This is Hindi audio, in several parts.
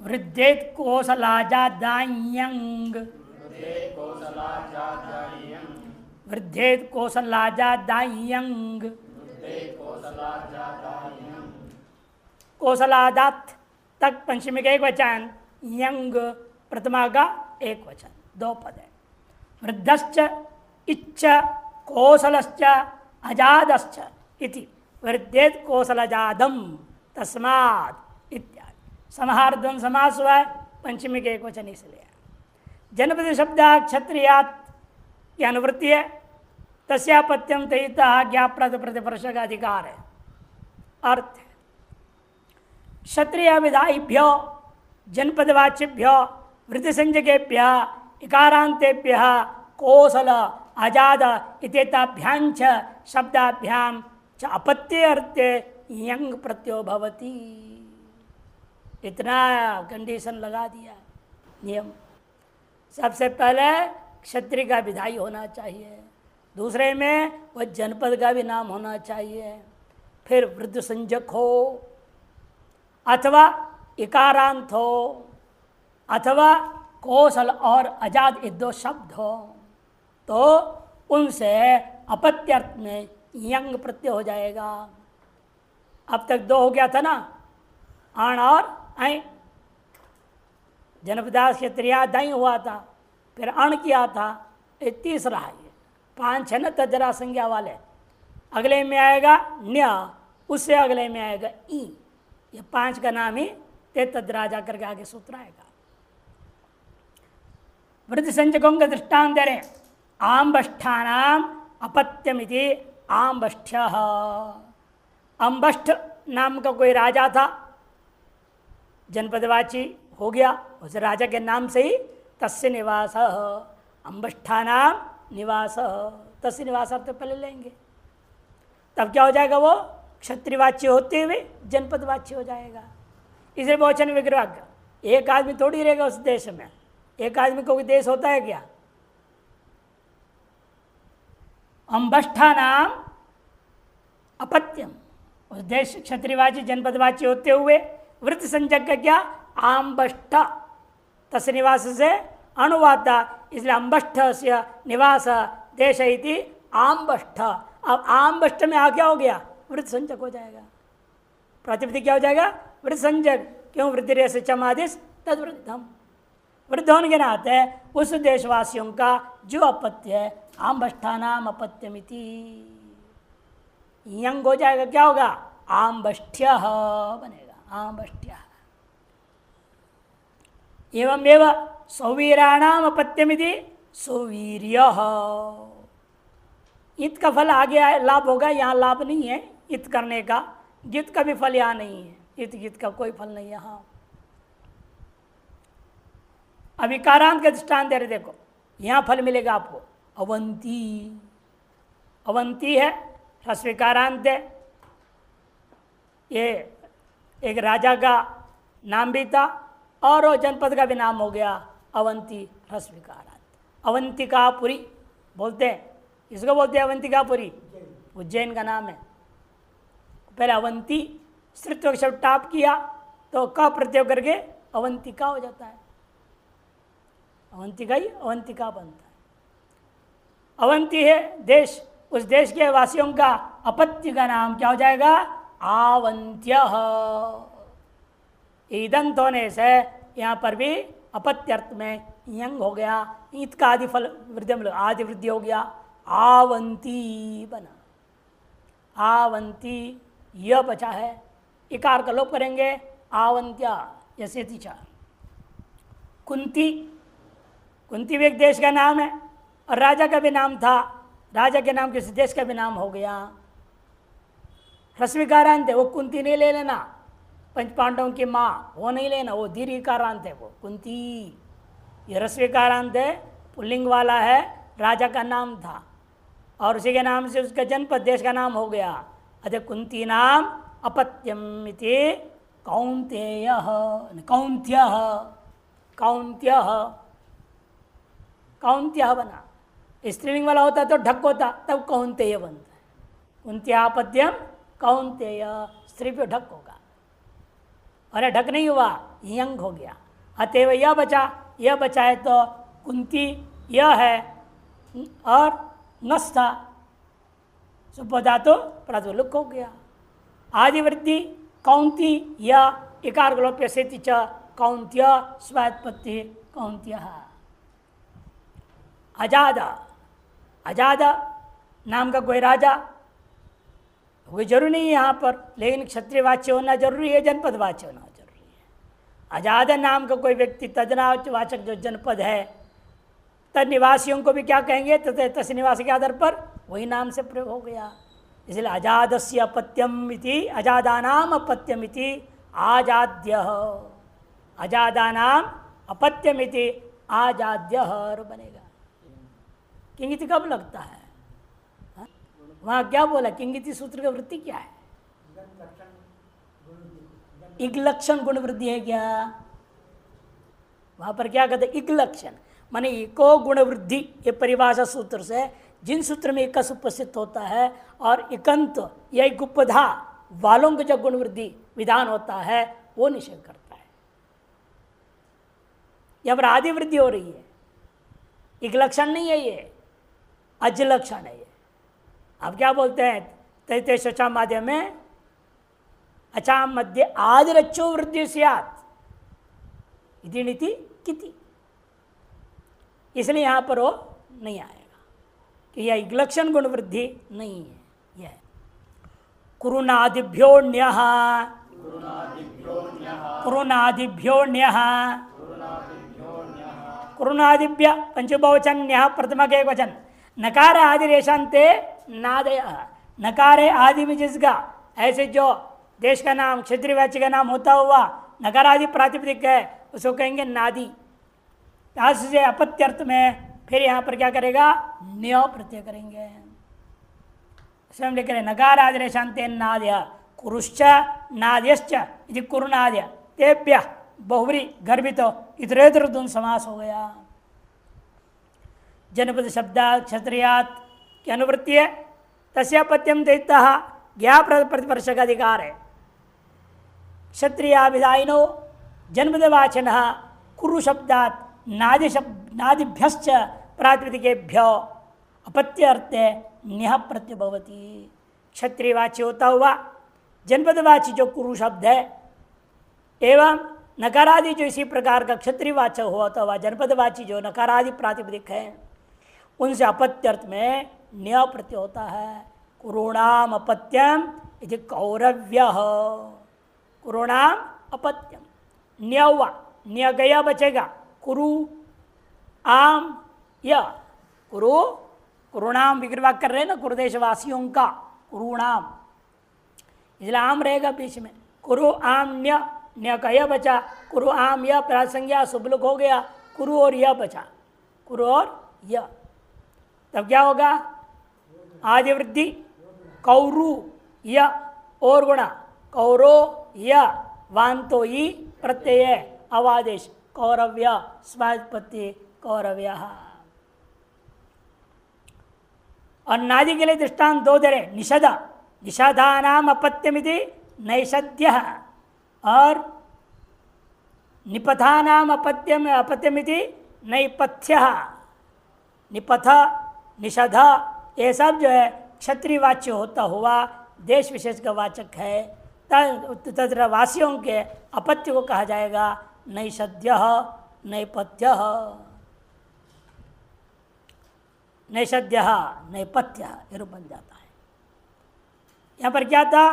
वृद्धेत कौसलाजादायंग वृद्धेत कौसलाजादायंग कौसलादात तक पंचमी का एक वचन, यंग प्रथमा का एक वचन, दो पद है। वृद्धश्च इच्च कौसलश्च अजादश्च इति वृद्धेत कौसलजादम तस्मात् इत्यादि। समाहार द्वंद समास हुआ है, पंचमी के एक वचन इसलिए। जनपद शब्द क्षत्रियात की अनुवृत्ति है, तस्यापत्यम तहिता ज्ञाप्रद प्रतिवर्ष का अधिकार है। अर्थ क्षत्रिय विधायिभ्यो जनपदवाच्यभ्यो वृत्ति संज्ञकेभ्य इकारांतेभ्य कौशल अजाद इत्येताभ्यां च शब्दाभ्यां च अपत्ये अर्थे यंग प्रत्यो भवति। इतना कंडीशन लगा दिया नियम। सबसे पहले क्षत्रिय का विधायी होना चाहिए, दूसरे में वह जनपद का भी नाम होना चाहिए, फिर वृद्ध संज्ञक हो अथवा इकारांत हो अथवा कौशल और अजाद ये दो शब्द हो, तो उनसे अपत्यर्थ में यंग प्रत्यय हो जाएगा। अब तक दो हो गया था ना, आण और ऐ। जनपदास क्षत्रिया दई हुआ था, फिर अण किया था, ये तीसरा है। ये पांच है ना तजरा संज्ञा वाले। अगले में आएगा न्य, उससे अगले में आएगा ई। ये पांच का नाम ही ते तजरा जाकर के आगे सूत्र आएगा। वृद्धि संजकों का दृष्टांत दे रहे। आम्बष्ठानाम अपत्यमिति आम्बष्ठ्य। अम्बष्ठ नाम का कोई राजा था, जनपदवाची हो गया, उस राजा के नाम से ही तस्य निवास अम्बष्ठानाम निवास, तस्य निवास अर्थ पहले लेंगे, तब क्या हो जाएगा, वो क्षत्रियवाच्य होते हुए जनपदवाच्य हो जाएगा। इसे बहुवचन विग्रह, एक आदमी थोड़ी रहेगा उस देश में, एक आदमी को कोई देश होता है क्या। अम्बष्ठानाम अपत्यम, उस देश क्षत्रियवाची जनपदवाची होते हुए वृत्त संज्ञक का क्या आम्बष्ठ, तस् निवास से अनुवाता, इसलिए अम्बष्ठ से निवास देश इति आम्बष्ठ। अब आम्बष्ठ में आ क्या हो गया, वृत्त संज्ञक हो जाएगा। प्रतिपत्ति क्या हो जाएगा, वृत्त संज्ञक। क्यों, वृद्धि रेश चमादिश तद वृद्धम, वृद्ध होने के नाते उस देशवासियों का जो अपत्य है आम्बष्ठानाम अपत्यमिति यंग हो जाएगा। क्या होगा, आम्बष्ठ्य बनेगा, आम्बष्ठ्य। एवं एवं सौवीराणाम अपत्यमिति सौवीर्य। इत का फल आगे लाभ होगा, यहाँ लाभ नहीं है इत करने का। गित का भी फल यहाँ नहीं है, इत गित का कोई फल नहीं है। हाँ, अभी कारांत का दृष्टांत दे रहे, देखो यहाँ फल मिलेगा आपको। अवंती, अवंती है ह्रस्वीकारांत है। ये एक राजा का नाम भी था और वो जनपद का भी नाम हो गया, अवंती ह्रस्वीकारांत। अवंतिकापुरी बोलते हैं, इसको बोलते हैं अवंतिकापुरी, उज्जैन का नाम है। पहले अवंती स्त्रीत्व शब्द टाप किया तो का प्रत्यय करके अवंतिका हो जाता है, अवंतिका ही अवंतिका बनता है। अवंती है देश, उस देश के वासियों का अपत्य का नाम क्या हो जाएगा, आवंत्य। ईदंत होने से यहाँ पर भी अपत्यर्थ में यंग हो गया। ईद का आदि फल वृद्धि, आदि वृद्धि हो गया, आवंती बना। आवंती यह बचा है, इकार का लोप करेंगे, आवंत्या जैसे तीचा। कुंती, कुंती भी एक देश का नाम है और राजा का भी नाम था, राजा के नाम किसी देश का भी नाम हो गया। ह्रस्वीकारांत है, वो कुंती नहीं ले लेना, पंच पांडवों की माँ वो नहीं लेना, वो दीर्घकारांत है वो कुंती। ये ह्रस्वीकारांत है, पुल्लिंग वाला है, राजा का नाम था और उसी के नाम से उसका जनपद देश का नाम हो गया। अतः कुंती नाम अपत्यम इति कौंतेय, कौंत्य, कौंत्य, कौंत्य बना। स्त्रीलिंग वाला होता तो ढक होता, तब कौंतेय बनता है। कुंत्यापत्यम कौंतेय, स्त्री पे ढक होगा। और ढक नहीं हुआ, यंग हो गया। अतएव यह बचा है तो कुंती यह है और नस था, सुपधातु प्रादुलुक हो गया। आदिवृद्धि कौंती या इकार ग्लोप्य से कौंत्य स्वात्पत्ति कौंत्य। अजादा नाम का कोई राजा, कोई जरूरी नहीं है यहाँ पर, लेकिन क्षत्रिय वाच्य होना जरूरी है, जनपद वाच्य होना जरूरी है। अजादा नाम का कोई व्यक्ति तदनावाचक जो जनपद है, तद निवासियों को भी क्या कहेंगे, तस् निवासी के आधार पर वही नाम से प्रयोग हो गया। इसलिए अजादस्य अपत्यम इति, अजादानाम अपत्यम इति आजाद्य, अजादानाम अपत्यम इति आजाद्य बनेगा। किंगिति कब लगता है? वहां क्या बोला? किंगिति सूत्र का वृत्ति क्या है? इगलक्षण गुण वृद्धि है क्या? वहां पर क्या कहते हैं? इगलक्षण माने इको गुण वृद्धि। ये परिभाषा सूत्र से, जिन सूत्र में इकस उपस्थित होता है और इकंत या गुप्पधा वालों का जो गुण वृद्धि विधान होता है वो निषेध करता है। यहां पर आदि वृद्धि हो रही है, इगलक्षण नहीं है, ये अजलक्षण है। ये आप क्या बोलते हैं? तैते शचा माध्यम में अचाम मध्य आदिरच्चो वृद्धि स्यात् इति नीति किति, इसलिए यहां पर वो नहीं आएगा कि यह इगलक्षण गुण वृद्धि नहीं है। यह कुरुनादिभ्योऽन्यः, कुरुनादिभ्योऽन्यः, कुरुनादिभ्य पंचबहुवचन न्यः प्रथम के वचन। नकार आदि रेशांते नादय, नकार आदि में जिसका ऐसे जो देश का नाम क्षेत्रीय वाच्य का नाम होता हुआ नकार आदि प्रातिपदिक है उसको कहेंगे नादी। से अपत्यर्थ में फिर यहाँ पर क्या करेगा? न्य प्रत्यय करेंगे। स्वयं लिख रहे नकार आदि रेशांते नादय कुरुश्च नाद्यश्च यदि कुरुनाद्य तेभ्य बहुव्री गर्भित इतरेतर द्वंद्व समास हो गया। जनपद शब्दात् क्षत्रियात् की अनुवृत्ति है, तस्यापत्यम दैत्य ज्ञा प्रतिवर्ष का अधिकार है। क्षत्रियाभिधायिनो जन्मदवाचन कुरु शब्दात् नादिभ्यश्च प्रातिपदिकेभ्यो अपत्य अर्थे न्यः प्रत्यय भवति। क्षत्रियवाच्य होता हुआ जनपदवाची जो कुरु शब्द है एवं नकारादि जो इसी प्रकार का क्षत्रियवाच्य होता हुआ जनपदवाची जो नकारादि प्रातिपदिक है उनसे अपत्यर्थ में न्य प्रत्यय होता है। कुरुणाम अपत्यम इति कौरव्य, कुरुणाम अपत्यम न्य हुआ, न्य गया बचेगा। कुरु आम य, कुरु कुरुणाम विग्रह कर रहे हैं ना कुरुदेशवासियों का, कुरुणाम इसलिए आम रहेगा बीच में। कुरु आम न्य, न्य का यह बचा। कुरु आम यह प्रासंज्ञा सुबलुक हो गया, कुरु और यह बचा, कुरु और यह। तब क्या होगा? आदि वृद्धि कौरु य और गुणा कौरो य वांतो ई प्रत्यय अवादेश कौरव्य स्वात्पत्ति कौरव्य। और नादि के लिए दृष्टांत दो दे रहे, निषद निषादानाम अपत्यमिति नैषद्य और निपथानाम अपत्यमिति नैपथ्य। निपथ निषध ये सब जो है क्षत्रिय वाच्य होता हुआ देश विशेष का वाचक है। तत्र वासियों के अपत्य को कहा जाएगा नैषद्य नैपथ्य, नैषद्य नैपथ्य ये रूप बन जाता है। यहाँ पर क्या था?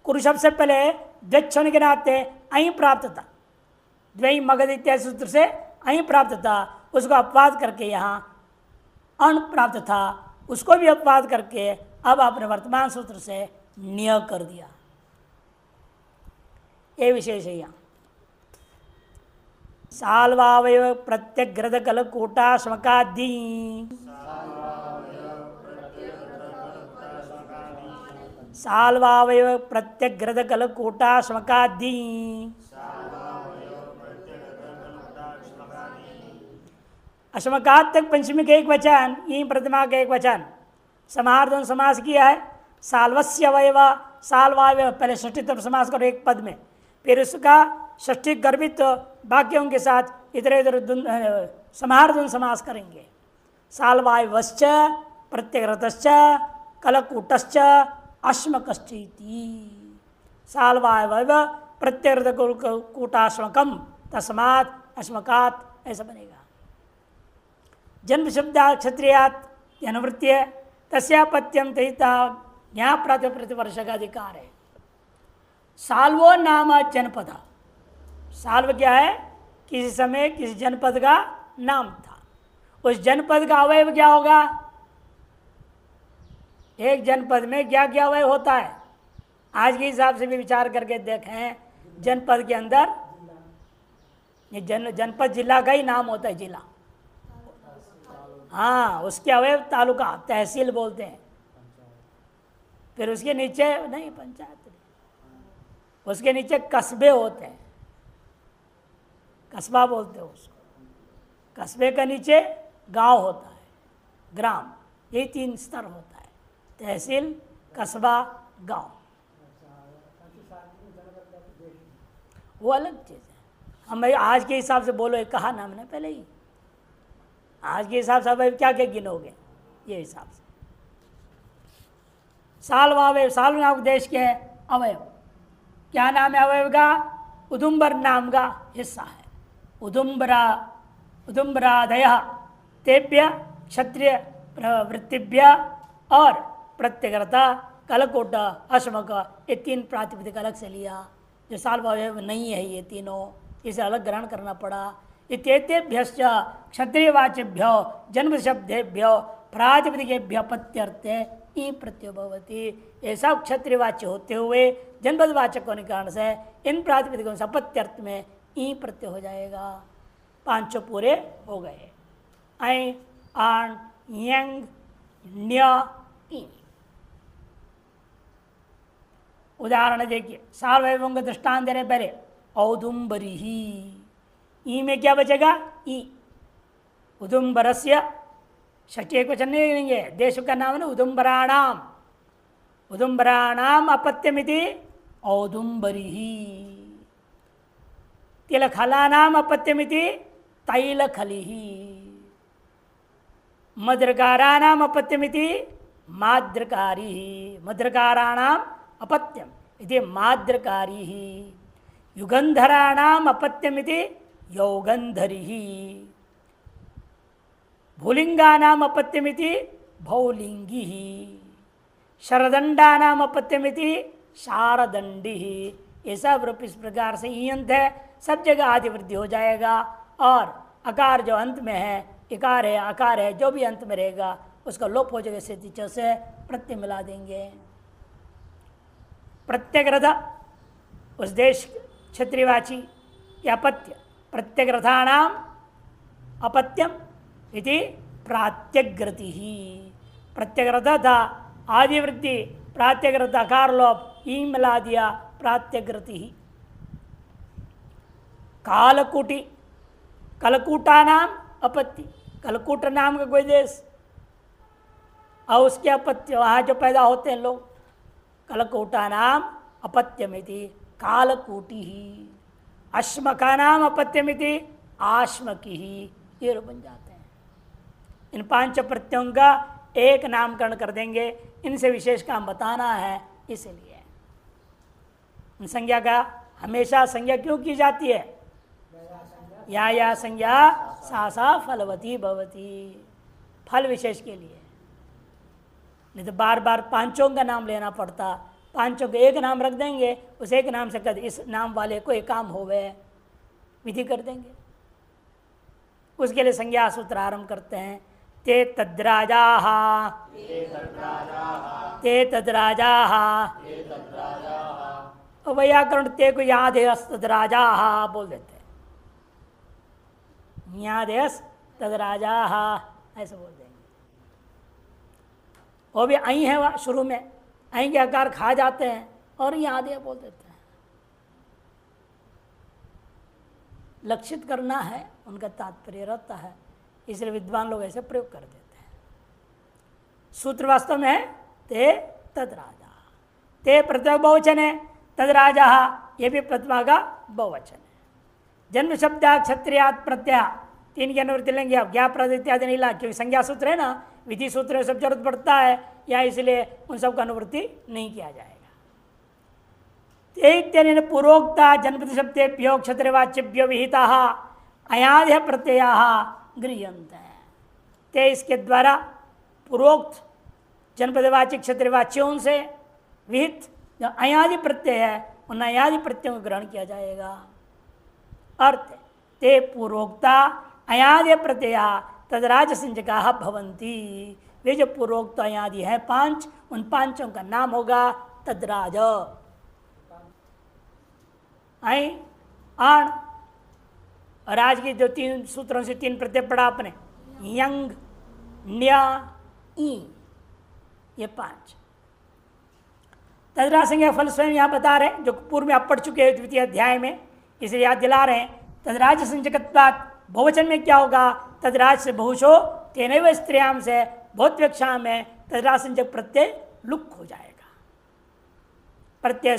कुरु शब्द से पहले द्वैच्छ होने के नाते अहीं प्राप्त था, द्वै मगध इत्यादि सूत्र से अहीं प्राप्त था, उसको अपवाद करके यहाँ अण प्राप्त था, उसको भी अपवाद करके अब आपने वर्तमान सूत्र से न्य कर दिया। ये विशेष है यहाँ। साल्वावयव प्रत्यग्रद कलकूटा श्मकादि, साल्वावयव प्रत्यग्रद कलकूटा श्मकादि। अश्मकात तक पंचमी का एक वचन, यही प्रतिमा का एक वचन, समार्धन समास किया है। साल्वस्य अवयव, साल्वावयव पहले षष्ठी तरफ समास करो एक पद में, फिर उसका षष्ठी गर्भित वाक्यों के साथ इधर इधर समाहारद्वंद समास करेंगे। साल्वायवश्च प्रत्यग्रतश्च कलकूटश्च अश्मकश्चेति। साल्वायव प्रत्यग्रत कूटाश्मकम तस्मात् अश्मकात् ऐसा बनेगा। जन्म शब्दा क्षत्रियात् अनुवृत्ति तस्यापत्यम तहिता ज्ञा प्रतिवर्ष का अधिकार है। साल्वो नाम जनपद, साल्व क्या है? किसी समय किसी जनपद का नाम था। उस जनपद का अवयव क्या होगा? एक जनपद में क्या क्या अवयव होता है? आज के हिसाब से भी विचार करके देखें, जनपद के अंदर ये जनपद जिला का ही नाम होता है, जिला। हाँ, उसके अवयव तालुका, तहसील बोलते हैं। फिर उसके नीचे नहीं, पंचायत नहीं, उसके नीचे कस्बे होते हैं, कस्बा बोलते हैं उसको। कस्बे का नीचे गांव होता है, ग्राम। ये 3 स्तर होता है, तहसील, कस्बा, गांव। वो अलग चीज़ है। हम आज के हिसाब से बोलो, एक कहा ना हमने पहले ही, आज के हिसाब से अब क्या क्या गिनोगे ये हिसाब से। साल्वावय, साल्व नाम देश के अवयव, क्या नाम है अवयव का? उदुम्बर नाम का हिस्सा है। उदुम्बरादय तेभ्य क्षत्रिय वृत्तिभ्य और प्रत्यग्रता कलकोट अश्मक, ये 3 प्रातिपदिक अलग से लिया। जो साल्वावय नहीं है ये तीनों, इसे अलग ग्रहण करना पड़ा। इत्येतेभ्यश्च क्षत्रियवाचिभ्यो जन्म शब्देभ्यो प्रातिपदिकेभ्य पत्यर्थे ई प्रत्यय भवति। ये सब क्षत्रियवाच्य होते हुए जनपदवाचक होने के कारण से इन प्रातिपदिकों से अपत्यर्थ में ई प्रत्यय हो जाएगा। 5 पूरे हो गए। ऐ आण यंग न्य ई। उदाहरण देखिए, सार्वभौम का दृष्टांत दे रहे पहले। औदुम्बरी ही, ई में क्या बचेगा? ई। उदुम्बरस्य षष्ठी क्वेश्चन नहीं लेंगे, देश का नाम है ना उदुम्बराणाम। उदुम्बराणाम अपत्यमिति औदुम्बरी ही। तिलखलानाम अपत्यमिति तैलखली ही। मद्रकाराणाम अपत्यमिति माद्रकारी ही। मद्रकाराणाम अपत्यम इति माद्रकारी ही। युगंधराणाम अपत्यमिति यौगंधरी ही। भूलिंगानाम अपत्यमिति भौलिंगी ही। शरदंडानाम अपत्यमिति शारदंडी ही। ये सब रूप इस प्रकार से ईयंत है, सब जगह आदि वृद्धि हो जाएगा। और अकार जो अंत में है, इकार है, आकार है, जो भी अंत में रहेगा उसका लोप हो जाएगा। से से प्रत्यय मिला देंगे। प्रत्यग्रथ उस देश क्षत्रियवाची या अपत्य। प्रत्यग्रथाणाम अपत्यम इति प्रात्यग्रति ही। प्रत्यग्रथ था आदिवृत्ति, प्रात्यग्रथ अकार लोप, ई मिला दिया, प्रात्यग्रति ही। कालकूटी, कलकूटा नाम अपत्ति। कलकूट नाम का कोई देश और उसके अपत्य, वहाँ जो पैदा होते हैं लोग, कलकूटा नाम अपत्यमिति कालकूटी ही। अश्मका नाम अपत्यमिति आश्मकी ही। ये रूप बन जाते हैं। इन 5 प्रत्ययों का एक नामकरण कर देंगे। इनसे विशेष काम बताना है, इसलिए इन संज्ञा का हमेशा संज्ञा क्यों की जाती है? या संज्ञा सा सा फलवती भवती, फल विशेष के लिए। नहीं तो बार बार 5 का नाम लेना पड़ता। 5 का एक नाम रख देंगे, उस एक नाम से कद इस नाम वाले को एक काम होवे, विधि कर देंगे। उसके लिए संज्ञा सूत्र आरंभ करते हैं। ते तद्राजाः, ते तद्राजाः। व्याकरण ते को याद है तद्राजाः बोल देते हैं। याद है तद्राजाः ऐसे बोल देंगे। वो भी आई है वह शुरू में, आई के आकार खा जाते हैं और याद है बोल देते हैं। लक्षित करना है उनका तात्पर्य रहता है, इसलिए विद्वान लोग ऐसे प्रयोग कर देते हैं। सूत्र वास्तव में है ते तद्राजा। ते प्रथमा बहुवचन है, तद्राजा ये भी प्रथमा का बहुवचन है। जन्म शब्दा क्षत्रियात् प्रत्यय, 3 की अनुवृत्ति लेंगे आप, ज्ञा प्रद इत्यादि नहीं ला, क्योंकि संज्ञा सूत्र है ना, विधि सूत्र सब जरूरत पड़ता है या, इसलिए उन सब का अनुवृत्ति नहीं किया जाएगा। इत्यादि पूर्वोक्ता जनपद शब्देभ्यो क्षत्रियवाच्यभ्यो विहिता अयाद्य प्रत्यय गृह्यन्ते, ते इसके द्वारा पूर्वोक्त जनपदवाची क्षत्रियवाच्यों से विहित जो अयादि प्रत्यय है उन अयादि प्रत्ययों को ग्रहण किया जाएगा। अर्थ ते पूर्वोक्ता अयादि प्रत्यय तदराज संज्ञका भवंती, वे जो पूर्वोक्त अयादि है 5, उन 5 का नाम होगा तदराज। आण और आज की जो 3 सूत्रों से 3 प्रत्यय पढ़ा आपने, यंग न्या ई, ये 5 तदराज संज्ञा फल स्वयं यहाँ बता रहे हैं, जो पूर्व में आप पढ़ चुके हैं द्वितीय अध्याय में, इसे याद दिला रहे हैं। तदराज संज्ञकत्वात् बहुवचन में क्या होगा, तदराज से बहुशो तेनैव स्त्रियाम से बहुत्वेक्षा में तदराज संज्ञक प्रत्यय लुक हो जाएगा, प्रत्यय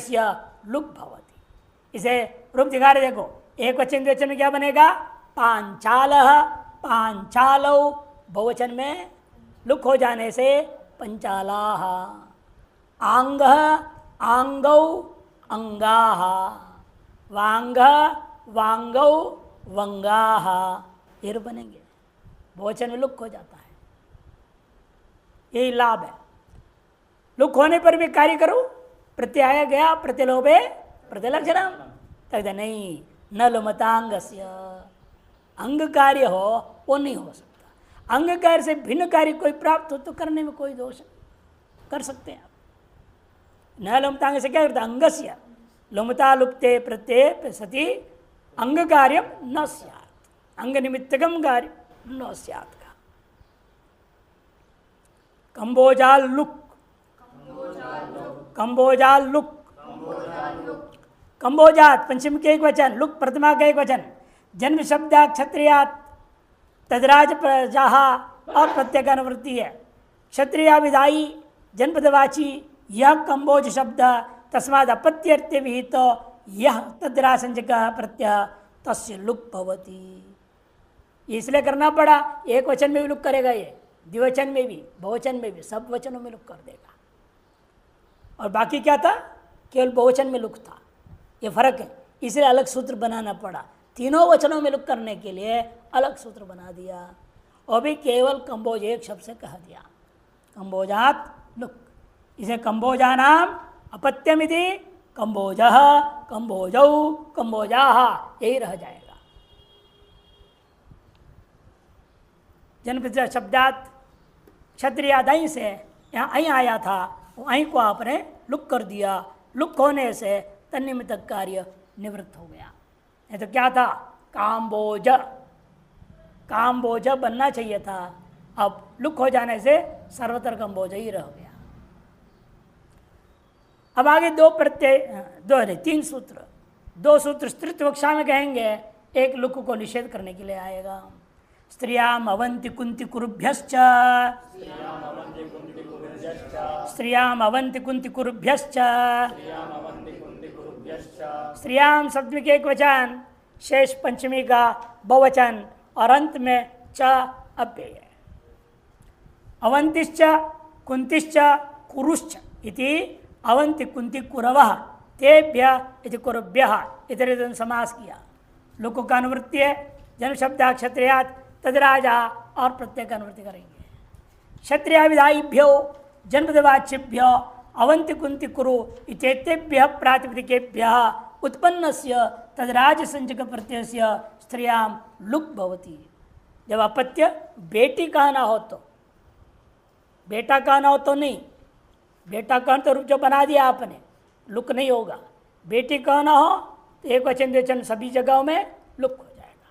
लुक भवति। इसे रूप दिखा रहे, देखो एक वचन द्विवचन में क्या बनेगा, पांचाल, पांचालौ, बहुवचन में लुक हो जाने से पंचाला, आंग आंगौ अंगाः, वांग वांगौ वंगाः, ये रूप बनेंगे, बहुवचन में लुक हो जाता है, यही लाभ है। लुक होने पर भी कार्य करो, प्रत्यय गया प्रतिलोभे प्रतिलक्षणम, तक नहीं न लुमतांगस्य, अंग कार्य हो वो नहीं हो सकता, अंग कार्य से भिन्न कार्य कोई प्राप्त हो तो करने में कोई दोष कर सकते हैं आप। न लुमतांग से क्या करता, अंगस्य लुमता लुप्ते प्रत्यय सती अंग कार्य न स्यात्, अंग निमित्तकम कार्य न स्यात् का। कंबोजाल लुक, कंबोजाल लुक, कंबोजात पंचम के एक वचन, लुक प्रथमा का एक वचन, जन्म शब्द क्षत्रियात् तदराज प्रजाहा और प्रत्यय का अनुवृत्ति है। क्षत्रिया विधायी जनपदवाची यह कंबोज शब्द तस्माद अपत्यर्थ विहित यह तदराज संज्ञक प्रत्यय तस्य लुक भवति, इसलिए करना पड़ा। एक वचन में भी लुक करेगा, ये द्विवचन में भी बहुवचन में भी सब वचनों में लुक कर देगा, और बाकी क्या था, केवल बहुवचन में लुक था, ये फर्क है, इसलिए अलग सूत्र बनाना पड़ा। तीनों वचनों में लुक करने के लिए अलग सूत्र बना दिया, और भी केवल कंबोज एक शब्द से कह दिया, कंबोजात लुक। इसे कंबोजा नाम अपत्यमिति कंबोज कंबोजौ कंबोजा, यही रह जाएगा। जन्म शब्दात क्षत्रियादय से यहाँ अहीं आया था, अहीं को आपने लुक कर दिया, लुक होने से तन्निमित्त कार्य निवृत्त हो गया। नहीं तो क्या था, काम्बोज, काम्बोज बनना चाहिए था, अब लुक हो जाने से सर्वत्र कंबोज ही रह गया। अब आगे 2 प्रत्यय, 3 सूत्र, 2 सूत्र स्त्रीत्व कक्षा में कहेंगे, एक लुक को निषेध करने के लिए आएगा। स्त्रियाम अवंति कुंती कुरुभ्यश्च, स्त्रियाम अवंति कुंती कुरुभ्यश्च, स्त्रियाम शब्द में एक वचन, शेष पंचमी का बहुवचन और अंत में च अव्यय। अवंतिश्च कुंतिश्च कुरुश्च इति अवंति कुंती कुरवः तेभ्य इति कुरुभ्यः, इधर समास किया। लोकों का अनुवृत्ति है, जन्म शब्द क्षत्रियात् तदराजा और प्रत्यय का अनुवृत्ति करेंगे। क्षत्रिय विधायिभ्यो जन्मदवाच्यभ्यो अवंति कुंती कुरु इत्येतेभ्यः प्रातिपदिकेभ्यः उत्पन्नस्य तदराज संज्ञक प्रत्ययस्य स्त्रियाम लुक भवति। जब अपत्य बेटी कहना हो तो, बेटा कहना हो तो नहीं, बेटा कहना तो रूप जो बना दिया आपने, लुक नहीं होगा। बेटी कहना हो तो एक वचन द्विवचन सभी जगहों में लुक हो जाएगा,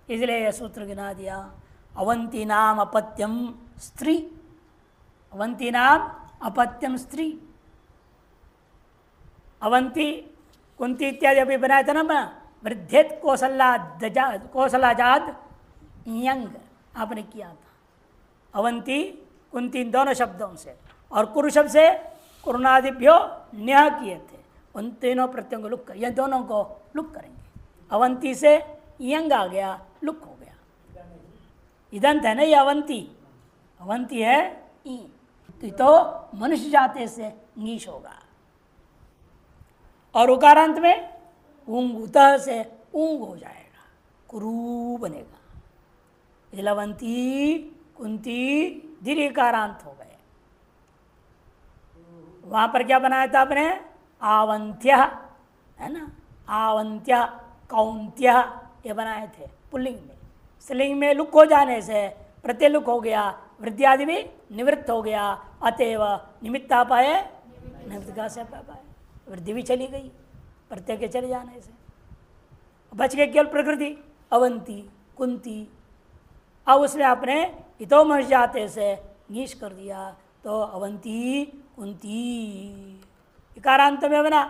इसलिए यह सूत्र गिना दिया। अवंती नाम अपत्यम स्त्री, अवंती नाम अपत्यम स्त्री। अवंती कुंती इत्यादि अभी बनाया था ना, वृद्धेत कौशलाजाद यंग आपने किया था। अवंती कुंती इन दोनों शब्दों से, और कुरु शब्द से कुरुनादिभ्यो न्याय किए थे, उन तीनों प्रत्ययों को लुक कर, ये दोनों को लुक करेंगे। अवंती से यंग आ गया, लुक हो गया। इदंत है ना ये अवंती, अवंती है ई, तो मनुष्य जाते से नीश होगा। और उकारांत में ऊंग, उतः से ऊंग हो जाएगा, कुरू बनेगा। इलवंती कुंती दीर्घकारांत हो गए। वहां पर क्या बनाया था आपने? आवंत्य, है ना, आवंत्य कौंत्य, ये बनाए थे पुल्लिंग में। स्त्रीलिंग में लुक हो जाने से प्रत्यय लुक हो गया, वृद्धि आदि भी निवृत्त हो गया, अतएव निमित्ता पाए निमित्त का से पाए, वृद्धि भी चली गई प्रत्यय के चले जाने से। बच गए केवल प्रकृति अवंती कुंती। अब उसमें आपने इतो मर्ज जाते से नीश कर दिया, तो अवंती कुंती इकारांत में बना।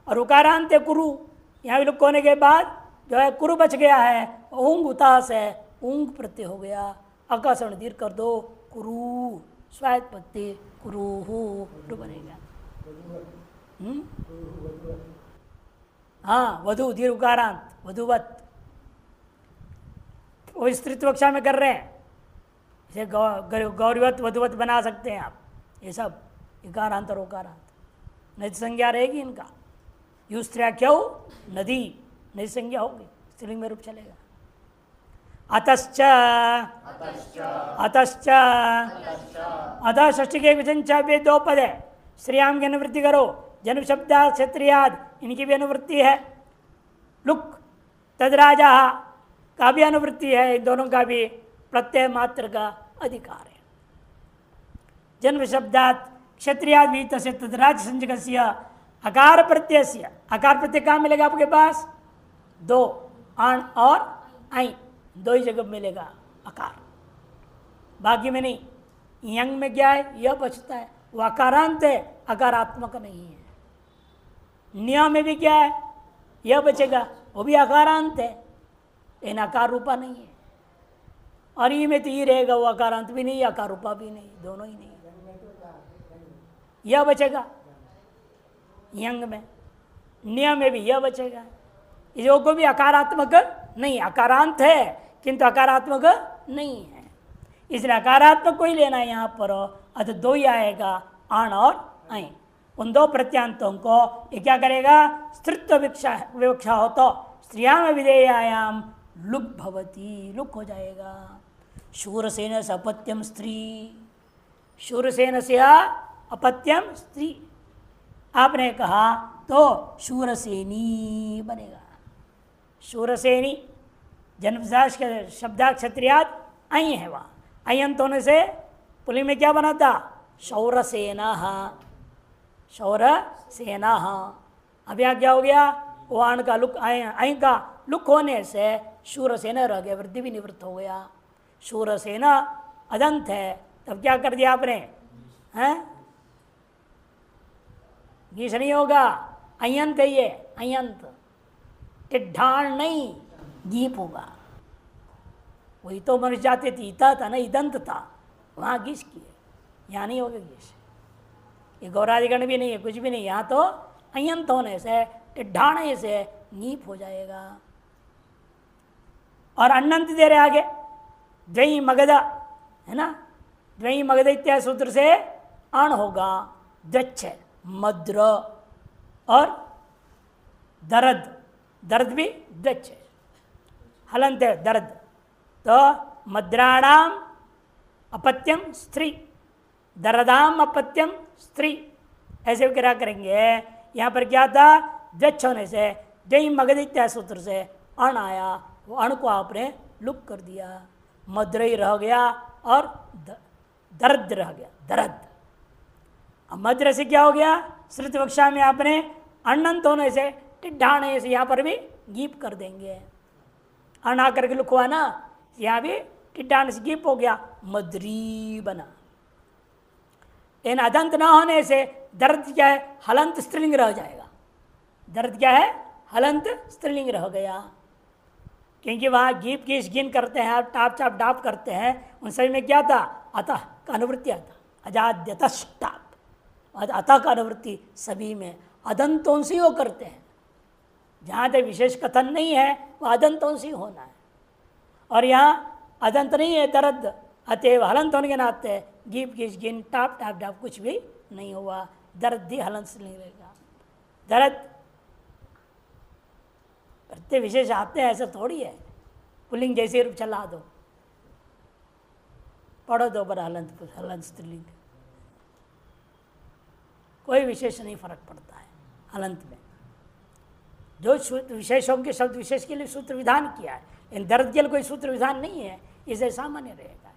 और उकारांत कुरु, यहाँ भी लुक होने के बाद जो है कुरु बच गया है, ऊंग उतास है, ऊंग प्रत्यय हो गया, आकाशण दीर्घ कर दो, कुरु स्वायत पत्ते कुरु बनेगा। हाँ, वधु दीर्घ उकारांत, वधुवत, वो स्त्रीत्व कक्षा में कर रहे हैं, इसे गौरीवत वधुवत बना सकते हैं आप। ये सब इकारांत और उकारांत, नदी संज्ञा रहेगी इनका। यू स्त्र्याख्य नदी, नदी संज्ञा होगी, स्त्रीलिंग में रूप चलेगा। अतश्च अतश्च अतः षष्ठी के वचन वे दो पद है, श्रीयाम की अनुवृत्ति करो, जन्म शब्दा क्षत्रियाद इनकी भी अनुवृत्ति है, लुक तदराजा का भी अनुवृत्ति है, इन दोनों का भी प्रत्यय मात्र का अधिकार है। जन्म शब्दात क्षत्रियाद भी तस्य तदराज संजकस्य अकार प्रत्यय, अकार प्रत्यय कहाँ मिलेगा आपके पास? दो, अण और आई, दो ही जगह मिलेगा अकार, बाकी में नहीं। यंग में क्या है? यह बचता है, वो अकारांत है, अकारात्मक नहीं है। नियम में भी क्या है? यह बचेगा, वो भी अकारांत है, इन आकार रूपा नहीं है। और ई में तो ई रहेगा, वो अकारांत भी नहीं, आकार रूपा भी नहीं, दोनों ही नहीं। यह बचेगा यंग में, नियम में भी यह बचेगा। इसको को भी अकारात्मक नहीं, अकारांत है किंतु अकारात्मक नहीं है, इसलिए अकारात्मक को ही लेना है यहाँ पर। अतः दो ही आएगा, आण और ऐ। उन दो प्रत्यांतों को ये क्या करेगा? स्त्रीत्व विवक्षा हो तो स्त्रियाम विधेयायाम लुक भवती, लुक हो जाएगा। शूरसेन से अपत्यम स्त्री, शूरसेन से अपत्यम स्त्री आपने कहा तो शूरसेनी बनेगा। शूरसेनी जन्म शब्दा क्षत्रियाद आई है, वहाँ अयंत होने से पुलिंग में क्या बना था? शौरसेना, शौरसेना। अब यहाँ क्या हो गया? वाण का लुक, आई का लुक होने से शूरसेना रह गया, वृद्धि भी निवृत्त हो गया। शूरसेना अदंत है, तब क्या कर दिया आपने? हैं, गीस नहीं होगा, अयंत है ये, अयंत टिड्ढाण नहीं, गीप होगा। वही तो मनुष्य जाते थे, इता था ना, इदंत था, वहाँ गीस किए, यहाँ नहीं होगा गीस। ये गौराधिकरण भी नहीं है, कुछ भी नहीं, यहाँ तो अयंत होने से, टिड्ढाणे से नीप हो जाएगा। और अनंत दे रहे आगे, द्वयी मगधा है ना, द्वयी मगध इत्यादि सूत्र से अण होगा, द्वच्छ मद्र और दर्द, दर्द भी द्वच्छ हलंत है, दर्द। तो मद्राणाम अपत्यम स्त्री, दर्दाम अपत्यम स्त्री, ऐसे क्या करेंगे? यहाँ पर क्या था? द्वच्छ होने से द्वयी मगध इत्यादि सूत्र से अण आया, वो अण को आपने लुक कर दिया, मद्रई रह गया और दर्द रह गया, दर्द। अब मद्र से क्या हो गया? श्रुत वक्षा में आपने अनंत होने से टिड्ढाणे से यहाँ पर भी गीप कर देंगे, अण आकर के लुक हुआ ना, यहाँ भी टिड्ढाण से गीप हो गया, मद्री बना। इन अदंत न होने से दर्द क्या है? हलंत स्त्रीलिंग रह जाएगा। दर्द क्या है? हलंत स्त्रीलिंग रह गया, क्योंकि वहाँ गीप की गिन करते हैं, टाप चाप डाप करते हैं, उन सभी में क्या था? अतः का अनुवृत्ति आता, अजाद्यतष्टाप, अतः का अनुवृत्ति सभी में अदंतों से वो करते हैं। जहाँ तक विशेष कथन नहीं है वह अदंतों से होना है, और यहाँ अदंत नहीं है दर्द, अतएव हलंत होने के नाते गीप गिस गिन टाप टाप टाप कुछ भी नहीं हुआ, दर्द भी हलंत से नहीं रहेगा। दर्द प्रत्यय विशेष आते हैं ऐसा थोड़ी है, पुल्लिंग जैसे रूप चला दो, पढ़ो दो पर हलंत हलंत स्त्रीलिंग, कोई विशेष नहीं फर्क पड़ता है हलंत में। जो विशेषों के शब्द विशेष के लिए सूत्र विधान किया है, इन दर्द के लिए कोई सूत्र विधान नहीं है, इसे सामान्य रहेगा।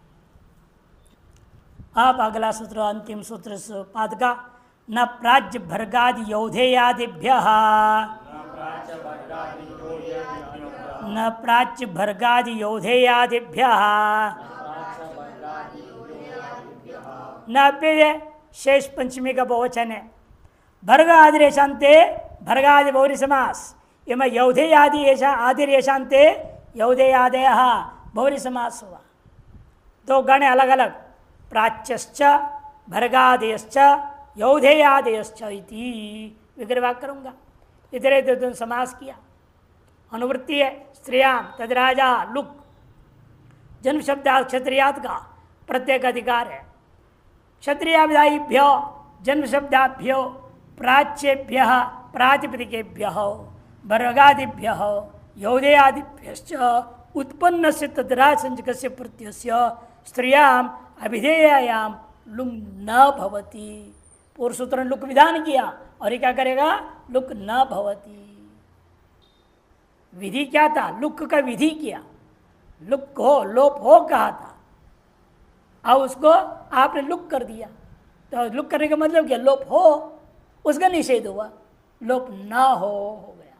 अब अगला सूत्र, अंतिम सूत्र पाद का, न प्राच्य भर्गादि यौधेयादिभ्य, न प्राच्य भर्गादि यौधेयादिभ्य, न अव्यय शेष पंचमी का बहुवचन है। भर्ग आदि रेशांते भर्गादि बहुरी समास, इम यौधे आदि आदि रेशांते यौधे आदय बहुरी समास हुआ। दो गण अलग अलग, प्राच्यश्च भर्गादयश्च यौधे आदयश्च इति विग्रह करूंगा। इधर इधर समास किया। अनुवृत्ति है स्त्रियाम तदराजा लुक, जन्म शब्दात क्षत्रियात का प्रत्येक अधिकार है। क्षत्रियाभिधायिभ्यो जन्म शब्दाभ्यो प्राच्येभ्य प्रातिपदिकेभ्य भर्गादिभ्य यौधेयादिभ्यश्च उत्पन्न से तदराज संजक से प्रत्यस्य स्त्रियाम अभिधेयायाम लुंग न भवति। पूर्व सूत्र ने लुक विधान किया और ये क्या करेगा, लुक न भवति। विधि क्या था, लुक का विधि किया, लुक हो लोप हो कहा था, अब उसको आपने लुक कर दिया, तो लुक करने का मतलब क्या, लोप हो, उसका निषेध हुआ, लोप ना हो गया।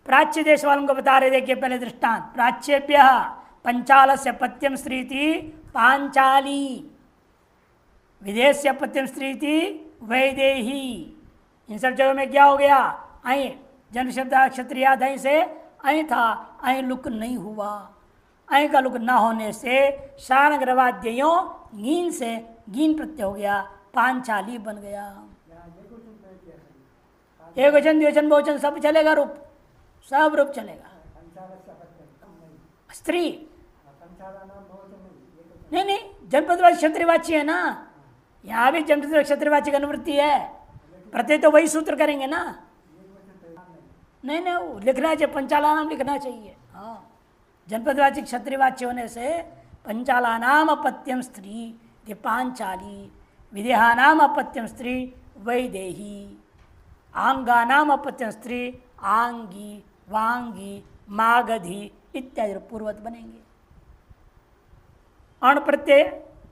प्राच्य देश वालों को बता रहे, देखिए पहले दृष्टांत, प्राच्येभ्य पंचाल से पत्यम स्त्री थी पांचाली, विदेश से पत्यम स्त्री थी वैदेही। इन सब जगहों में क्या हो गया, अय जन्म शब्द क्षत्रिया दय से अय था, अय लुक नहीं हुआ। अय का लुक न होने से शानग्रवाद्यों गीन से गीन प्रत्यय हो गया, पांचाली बन गया। एक वचन द्विवचन बहुवचन सब चलेगा, रूप सब रूप चलेगा। स्त्री नहीं नहीं, जनपदवाची क्षत्रियवाची है ना, यहाँ भी जनपद क्षत्रियवाची की अनुवृत्ति है, प्रत्यय तो वही सूत्र करेंगे ना। नहीं नहीं, लिखना चाहिए, पंचाला नाम लिखना चाहिए। हाँ, जनपदवाची क्षत्रियवाच्य होने से पंचाला नाम अपत्यम स्त्री पांचाली, विदेहा नाम अपत्यम स्त्री वैदेही, आंगा नाम अपत्यम स्त्री आंगी वांगी मागधी इत्यादि पूर्वत बनेंगे। अण प्रत्यय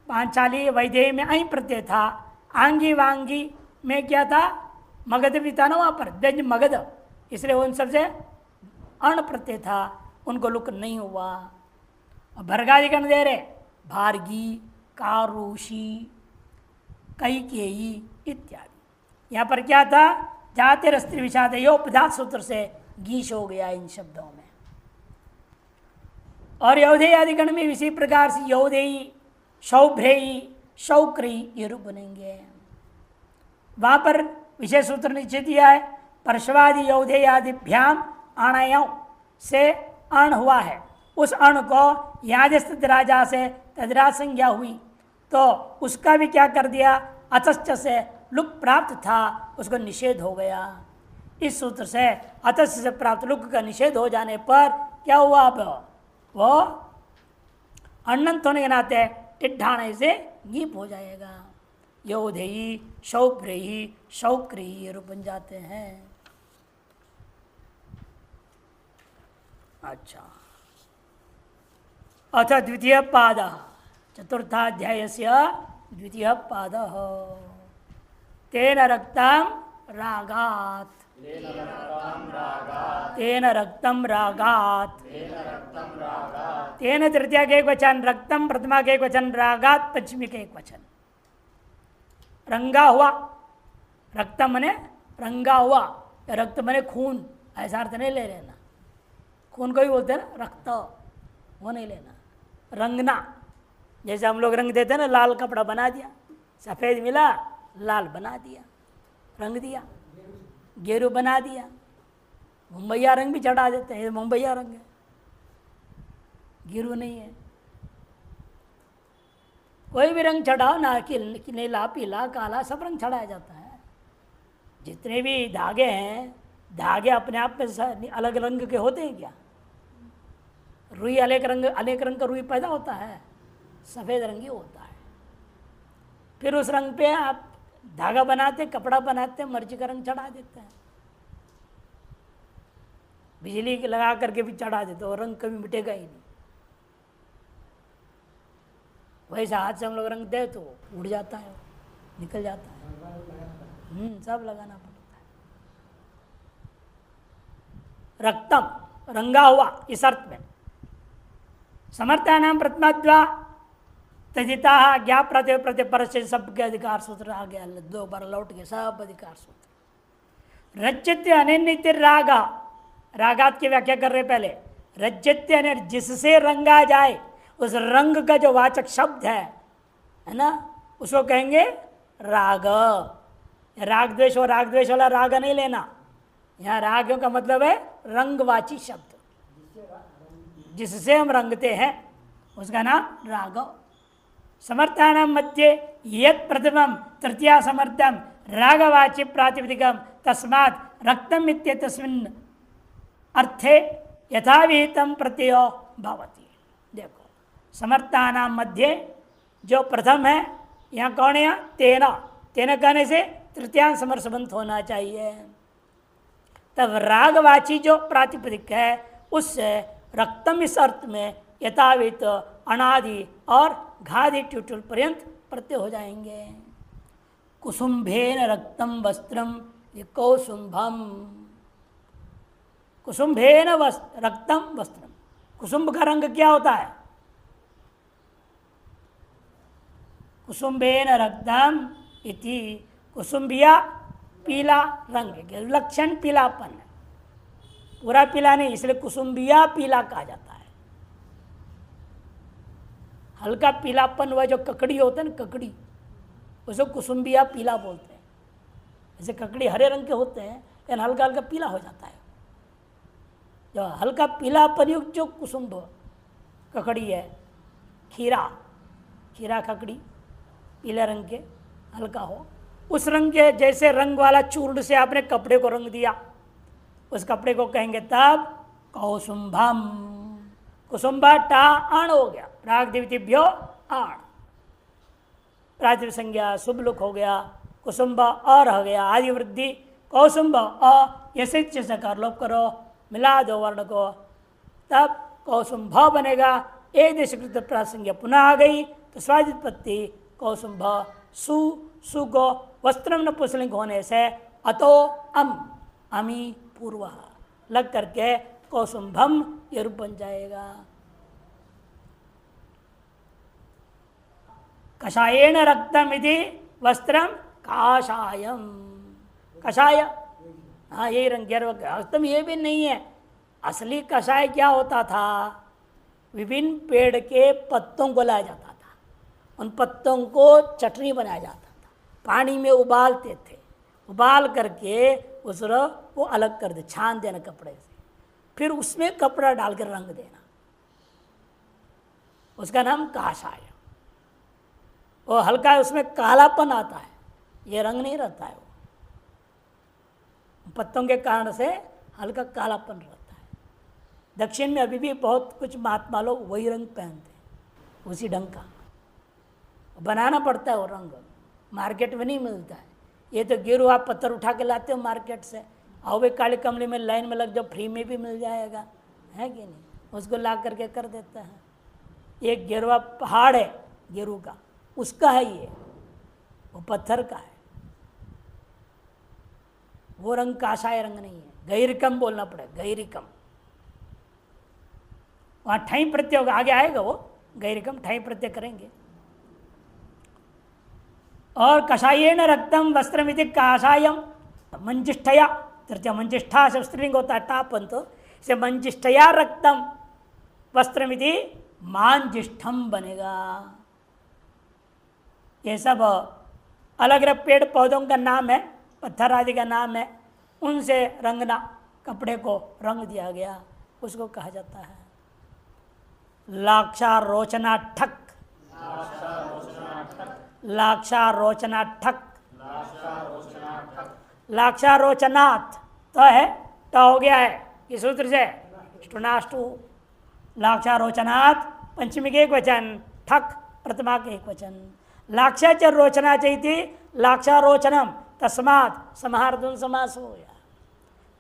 पांचाली वैदेही में अं प्रत्यय था, आंगी वांगी में क्या था, मगध भी था ना वहाँ पर, व्यंज मगध, इसलिए उन सबसे अण प्रत्यय था, उनको लुक नहीं हुआ। भर्गादिगण दे रहे, भार्गी कारुषी कैकेयी इत्यादि। यहाँ पर क्या था, जाते स्त्री विषाद योपधात सूत्र से गीश हो गया इन शब्दों में। और यौधेय आदिगण में इसी प्रकार से यौधेयी शौभ्रेयी शौक्री ये रूप बनेंगे। वहां पर विशेष सूत्र निश्चय दिया है, परशवादि यौधेय आदिभ्याम आणयों से अण हुआ है, उस अण को यादस्थित राजा से तदराज संज्ञा हुई, तो उसका भी क्या कर दिया, अतश्च से लुक प्राप्त था, उसको निषेध हो गया। इस सूत्र से अतश्च से प्राप्त लुक का निषेध हो जाने पर क्या हुआ, अब वो अनंत होने के नाते टिड्ढाने से गीप हो जाएगा। यौधेयी शौभ्रेयी शौक्री रूप बन जाते हैं। अच्छा, अथ द्वितीय पाद, चतुर्थाध्याय से द्वितीय पाद, तेन रक्तम रागात, तेन रक्तम रागात, तेन तृतीया के एक वचन, रक्तम प्रथमा के एक वचन, रागात पंचमी के एक वचन। रंगा हुआ, रक्तम मने रंगा हुआ, रक्त मने खून, ऐसा अर्थ नहीं ले लेना। खून को भी बोलते हैं ना रक्त, वो नहीं लेना। रंगना, जैसे हम लोग रंग देते हैं ना, लाल कपड़ा बना दिया, सफ़ेद मिला लाल बना दिया, रंग दिया। गेरू बना दिया, मुंबईया रंग भी चढ़ा देते हैं, ये मुंबईया रंग है, गेरू नहीं है। कोई भी रंग चढ़ाओ ना, कि नीला पीला काला सब रंग चढ़ाया जाता है। जितने भी धागे हैं, धागे अपने आप में अलग रंग के होते हैं क्या? रुई अनेक रंग का रुई पैदा होता है, सफ़ेद रंगी होता है। फिर उस रंग पे आप धागा बनाते, कपड़ा बनाते, मर्जी का रंग चढ़ा देते हैं, बिजली लगा करके भी चढ़ा देते, और रंग कभी मिटेगा ही नहीं। वैसे हाथ से हम लोग रंग दे तो उड़ जाता है, निकल जाता है। सब लगाना पड़ता है। रक्तम रंगा हुआ, इस अर्थ में समर्थ्या नाम प्रथमाद्वा तजिता ज्ञा प्रत्यय प्रत्यय परस्य सबके अधिकार सूत्र आ गया, 2 बार लौट गए सब अधिकार सूत्र। रज्यत्य अनित्य रागा, रागात की व्याख्या कर रहे पहले। रज्यत्य अनिर, जिससे रंगा जाए, उस रंग का जो वाचक शब्द है ना, उसको कहेंगे राग। राग द्वेष और राग द्वेष वाला राग नहीं लेना, यहाँ रागों का मतलब है रंगवाची शब्द, जिससे हम रंगते हैं उसका नाम राग। समर्थानां मध्ये यत् प्रथमं तृतीया समर्थम रागवाची प्रातिपदिकम तस्मात् रक्तम इत्येतस्मिन् अर्थे यथाविहितं प्रत्ययो भवति। देखो, समर्थानां मध्य जो प्रथम है, यहाँ कौन है? तेना, तेना कहने से तृतीयांश समर्थ होना चाहिए। तब रागवाची जो प्रातिपदिक है, उससे रक्तम इस अर्थ में यथावित अनादि और घादि ट्यूटुल पर्यंत प्रत्यय हो जाएंगे। कुसुम्भेन रक्तम वस्त्रम, ये कौसुम्भम, कुसुम्भेन रक्तम वस्त्रम। कुसुम्भ का रंग क्या होता है? कुसुम्भेन रक्तम इति, कुसुम्भिया पीला रंग, लक्षण पीलापन है, पूरा पीला नहीं, इसलिए कुसुम्बिया पीला कहा जाता है। हल्का पीलापन हुआ, जो ककड़ी होता है ना, ककड़ी, उसको कुसुम्बिया पीला बोलते हैं। जैसे ककड़ी हरे रंग के होते हैं, लेकिन हल्का हल्का पीला हो जाता है। जो हल्का पीलापन युक्त जो कुसुम्ब ककड़ी है, खीरा, खीरा ककड़ी पीले रंग के हल्का हो, उस रंग के जैसे रंग वाला चूर्ण से आपने कपड़े को रंग दिया, उस कपड़े को कहेंगे तब कौसुम्भम। कुसुम्भा टा आण हो गया, प्राग दिव्यभ्यो आण, प्रातिप संज्ञा शुभ लुक हो गया, कुसुम्भ और हो गया, आदि वृद्धि कौसुम्भ अ, ऐसे सकार लोप करो, मिला दो वर्ण को, तब कौसुम्भ बनेगा। एक देशकृत प्रासंज्ञा पुनः आ गई तो स्वादित्पत्ति कौसुम्भ सु, सु को वस्त्रम न पुंसलिंग होने से अतो अम, अमी पूर्व लग करके कौसुम्भम ये रूप बन जाएगा। कषायेन रक्तम इति वस्त्रम काषायम, कषाय, हाँ यही रंग रक्तम, ये भी नहीं है। असली कषाय क्या होता था? विभिन्न पेड़ के पत्तों को लाया जाता था, उन पत्तों को चटनी बनाया जाता था, पानी में उबालते थे, उबाल करके उस वो अलग कर दे, छान देना कपड़े से, फिर उसमें कपड़ा डालकर रंग देना, उसका नाम काषाय। वो हल्का उसमें कालापन आता है, ये रंग नहीं रहता है, वो पत्तों के कारण से हल्का कालापन रहता है। दक्षिण में अभी भी बहुत कुछ महात्मा लोग वही रंग पहनते हैं, उसी ढंग का बनाना पड़ता है, वो रंग मार्केट में नहीं मिलता है। ये तो गेरू आप पत्थर उठा के लाते हो मार्केट से, आओ भाई काली कमली में लाइन में लग जाओ, फ्री में भी मिल जाएगा, है कि नहीं? उसको ला करके कर देता है। एक गेरुआ पहाड़ है गेरू का, उसका है ये, वो पत्थर का है, वो रंग काषाय रंग नहीं है, गैरिकम बोलना पड़ेगा, गैरिकम। वहाँ ठई प्रत्यय होगा, आगे आएगा वो गैरिकम, ठई प्रत्यय करेंगे। और कषायेन रक्तम वस्त्रमिति काषायम, मंजिष्ठया, तृतीय मंजिष्ठा से स्त्रीलिंग होता है टापन, तो इसे मंजिष्ठया रक्तम वस्त्रमिति मांजिष्ठम बनेगा। ये सब अलग अलग पेड़ पौधों का नाम है, पत्थर आदि का नाम है, उनसे रंगना, कपड़े को रंग दिया गया, उसको कहा जाता है लाक्षारोचना ठक। लाक्षारोचना ठक। लाक्षारोचनात् तो है, तो हो गया है इस सूत्र से स्टुनाष्टु। लाक्षारोचनात् पंचमी के एक वचन, ठक प्रथमा के एक वचन। लाक्षाचर रोचना चाहिए, लाक्षारोचनम तस्मात् समाहारधुन समास हो गया।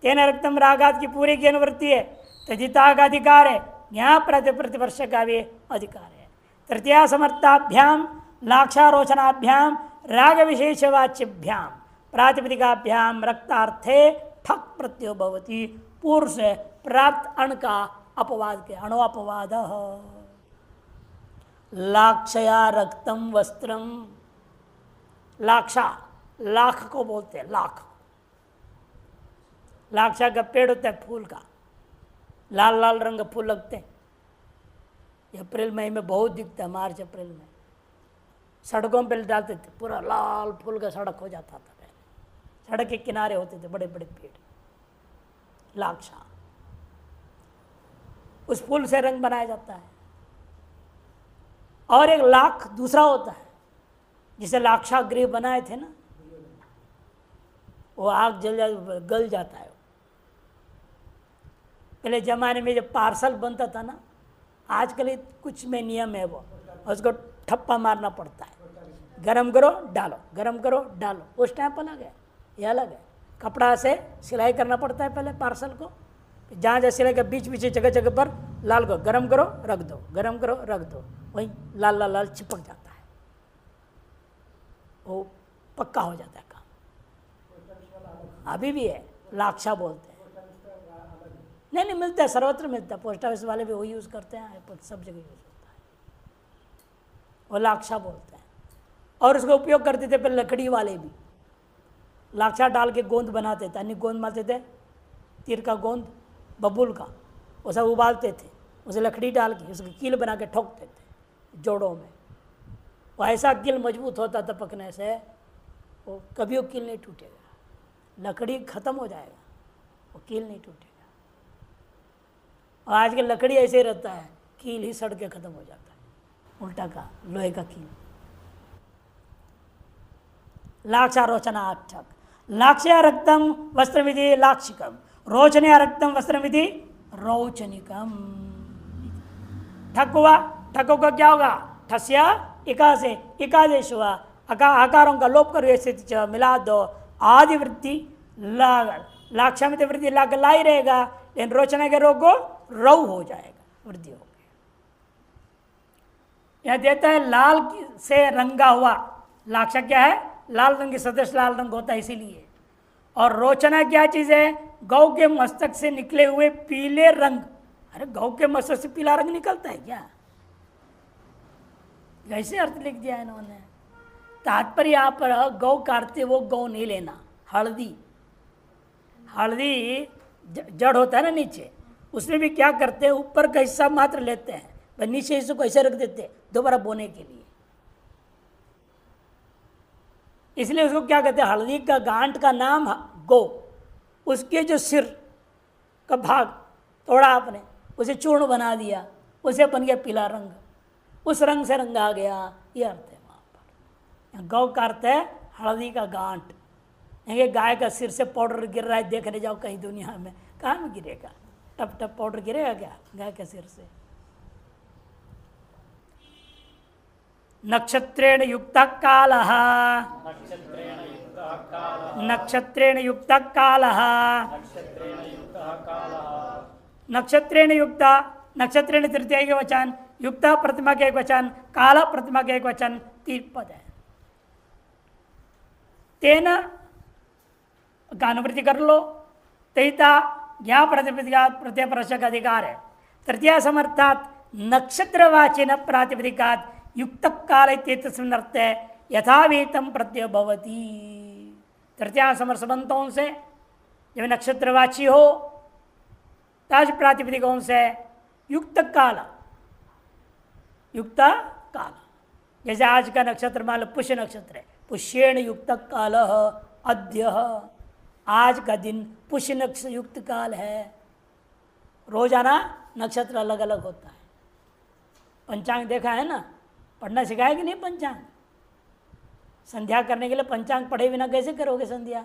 तेन रक्तम रागात की पूरी की अनुवृत्ति है, तजिता का अधिकार है, यहाँ प्रतिवर्ष का भी अधिकार है। तृतीया समर्थाभ्याम लाक्षारोचनाभ्याम राग विशेषवाच्यभ्याम प्रातिपदिकाभ्याम रक्तार्थे ठक प्रत्ययो भवति। पूर्व से प्राप्त अण का अपवाद के अणो अपवाद। लाक्षया रक्तम वस्त्रम, लाक्षा लाख को बोलते हैं, लाख। लाक्षा का पेड़ होता है फूल का, लाल लाल रंग फूल लगते हैं। अप्रैल मई में बहुत दिखता है, मार्च अप्रैल में सड़कों पर डालते थे, पूरा लाल फूल का सड़क हो जाता था। पहले सड़क के किनारे होते थे बड़े बड़े पेड़, लाक्षा। उस फूल से रंग बनाया जाता है। और एक लाख दूसरा होता है, जिसे लाक्षागृह बनाए थे ना, वो आग गल जाता है। पहले जमाने में जब पार्सल बनता था ना, आजकल कुछ में नियम है, वो उसको ठप्पा मारना पड़ता है, गरम करो डालो, गरम करो डालो। उस टाइम अलग है, ये अलग है। कपड़ा से सिलाई करना पड़ता है पहले पार्सल को, जहाँ जहाँ सिलाई के बीच बीच जगह जगह पर लाल को गरम करो रख दो, गरम करो रख दो, वही लाल लाल लाल चिपक जाता है, वो पक्का हो जाता है काम। अभी भी है, लाक्षा बोलते हैं। नहीं मिलता है, सर्वत्र मिलता है, पोस्ट ऑफिस वाले भी वही यूज़ करते हैं, सब जगह यूज़ होता है, वो लाक्षा बोलते हैं। और उसका उपयोग करते थे पहले लकड़ी वाले भी, लाक्षा डाल के गोंद बनाते थे, अन्य गोंद मारते थे, तीर का गोंद बबूल का, वो सब उबालते थे, उसे लकड़ी डाल के उसकी कील बना के ठोकते थे जोड़ों में। वो ऐसा कील मजबूत होता था पकने से, वो कभी वो कील नहीं टूटेगा, लकड़ी ख़त्म हो जाएगा, वो कील नहीं टूटेगा। और आज के लकड़ी ऐसे ही रहता है, कील ही सड़ के ख़त्म हो जाता है, उल्टा का लोहे का कील। लाक्षारोचना ठक। लाक्षया रक्तम वस्त्रमिति लाक्षिकम, रोचनया रक्तम वस्त्रमिति रोचनिकम। ठक हुआ, ठकों का क्या होगा? ठस्या इका से इकादेश हुआ, आकारों का लोप करो स्थिति मिला दो, आदि वृत्ति लाक्षा में वृद्धि लाग ला ही रहेगा, लेकिन रोचना के रोग को रौ हो जाएगा, वृद्धि हो गई। यह देता है लाल से रंगा हुआ, लाक्षा क्या है? लाल रंग की सदस्य लाल रंग होता है इसीलिए। और रोचना क्या चीज है? गौ के मस्तक से निकले हुए पीले रंग। अरे गौ के मस्तक से पीला रंग निकलता है क्या? कैसे अर्थ लिख दिया इन्होंने। तात्पर्य यहाँ पर गौ काटते वो गौ नहीं लेना, हल्दी, हल्दी जड़ होता है ना नीचे, उसमें भी क्या करते हैं, ऊपर का हिस्सा मात्र लेते हैं, पर नीचे हिस्से को ऐसे रख देते हैं दोबारा बोने के लिए। इसलिए उसको क्या कहते हैं? हल्दी का गांठ का नाम गौ, उसके जो सिर का भाग तोड़ा आपने, उसे चूर्ण बना दिया, उसे बन गया पीला रंग, उस रंग से रंग आ गया, ये अर्थ है वहाँ पर। गौ का अर्थ है हल्दी का गांठ। ये गाय का सिर से पाउडर गिर रहा है, देखने जाओ कहीं दुनिया में, कहाँ में गिरेगा? टप टप पाउडर गिरेगा क्या गाय के सिर से? नक्षत्रेण युक्त कालः, नक्षत्रेण युक्त कालः, नक्षत्रेण युक्त, नक्षत्रेण तृतीय के वचन, युक्त प्रतिमा के एक वचन, काल प्रतिमा के एक वचन, 3 पद है। तेन का अनुवृत्ति कर लो, तहिता ज्ञा प्रतिपदिका प्रत्यय प्रश्न का अधिकार है। तृतीय समर्थात नक्षत्रवाचिन प्रातिपदिकात युक्त काल अर्थ है, यथावेतम प्रत्यय भवती। तृतीय समर्थबंतों से जब नक्षत्रवाची हो, ताज प्रातिपदिकों से युक्त काल, युक्त काल, जैसे आज का नक्षत्र मान लो पुष्य नक्षत्र है, पुष्येण युक्त काल अद्य, आज का दिन पुष्य नक्षत्र युक्त काल है। रोजाना नक्षत्र अलग अलग होता है। पंचांग देखा है ना, पढ़ना सिखाया कि नहीं पंचांग? संध्या करने के लिए पंचांग पढ़े बिना कैसे करोगे संध्या?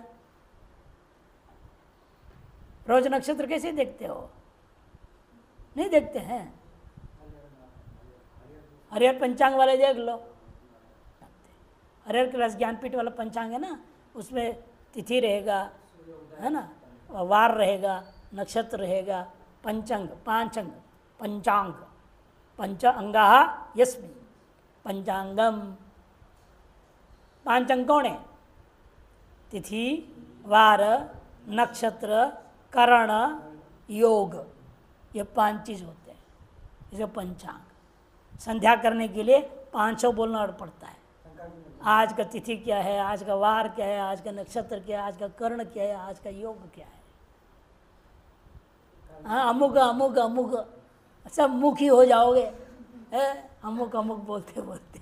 रोज नक्षत्र कैसे देखते हो? नहीं देखते हैं? हरिहर पंचांग वाले देख लो। हरिहर क्लास ज्ञानपीठ वाला पंचांग है ना, उसमें तिथि रहेगा, है ना, वार रहेगा, नक्षत्र रहेगा, पंचांग पांचंग पंचांग पंच अंगा यस्मिन् पंचांगम। पांचंग कौन है? तिथि, वार, नक्षत्र, करण, योग, ये 5 चीज होते हैं। इसे पंचांग। संध्या करने के लिए 500 बोलना पड़ता है। आज का तिथि क्या है, आज का वार क्या है, आज का नक्षत्र क्या है, आज का कर्ण क्या है, आज का योग क्या है। हाँ, अमुक अमुक अमुक सब मुखी हो जाओगे, अमुक अमुक बोलते बोलते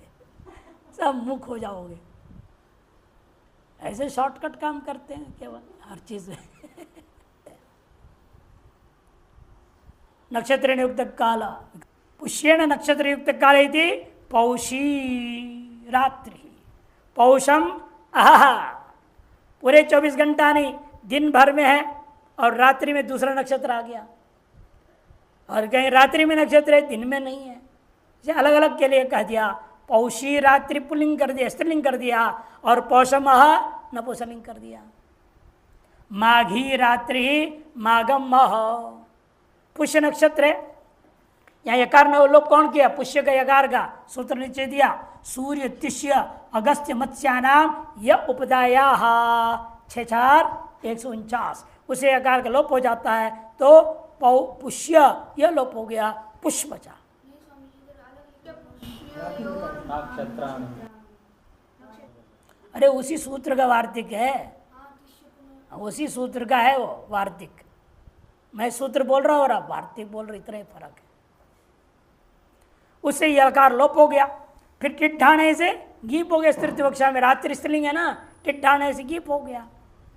सब मुख हो जाओगे। ऐसे शॉर्टकट काम करते हैं केवल हर चीज में। नक्षत्र युक्त काल पुष्येण नक्षत्र युक्त काल इति पौषी रात्रि। पौषम आहा, पूरे 24 घंटा नहीं, दिन भर में है और रात्रि में दूसरा नक्षत्र आ गया। और कहीं रात्रि में नक्षत्र है, दिन में नहीं है। इसे अलग अलग के लिए कह दिया। पौषी रात्रि पुल्लिंग कर दिया, स्त्रीलिंग कर दिया, और पौषम नपुंसकलिंग कर दिया। माघी रात्रि माघम मह, पुष्य नक्षत्र है। यहाँ यकार ने लोप कौन किया? पुष्य का यकार का सूत्र नीचे दिया। सूर्य तिष्य अगस्त्य मत्स्यानाम य उपदाया 64149, उसे यकार का लोप हो जाता है तो पुष्य यह लोप हो गया, पुष्य बचा। अरे उसी सूत्र का वार्तिक है, उसी सूत्र का है वो वार्तिक। मैं सूत्र बोल रहा हूँ और आप वार्तिक बोल रहे, इतना ही फर्क है। उससे यकार लोप हो गया। फिर टिड्ढाने से गीप हो गया। तृतीय कक्षा में रात्रि स्त्रीलिंग है ना, टिड्ढाने से गीप हो गया,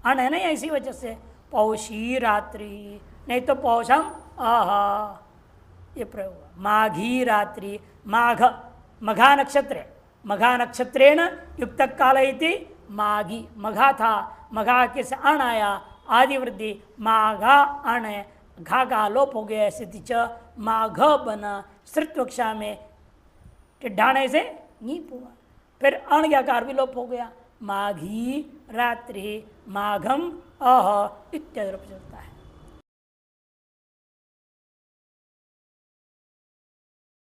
अन है ना, इसी वजह से पौषी रात्रि, नहीं तो पौषम आहा, ये प्रयोग हुआ। माघी रात्रि, माघ मघा नक्षत्र, मघा नक्षत्रेण युक्त काल इति माघी, मघा था, मघा के से अण आया, आदि वृद्धि, माघा अण है, घा का लोप हो गया, स्थिति च माघ बना। श्रुत्व कक्षा में टिड्ढाने से नीप हुआ, फिर अण ज्ञाकार भी लोप हो गया। माघी रात्रि माघम अह इत्यादि रूप चलता है।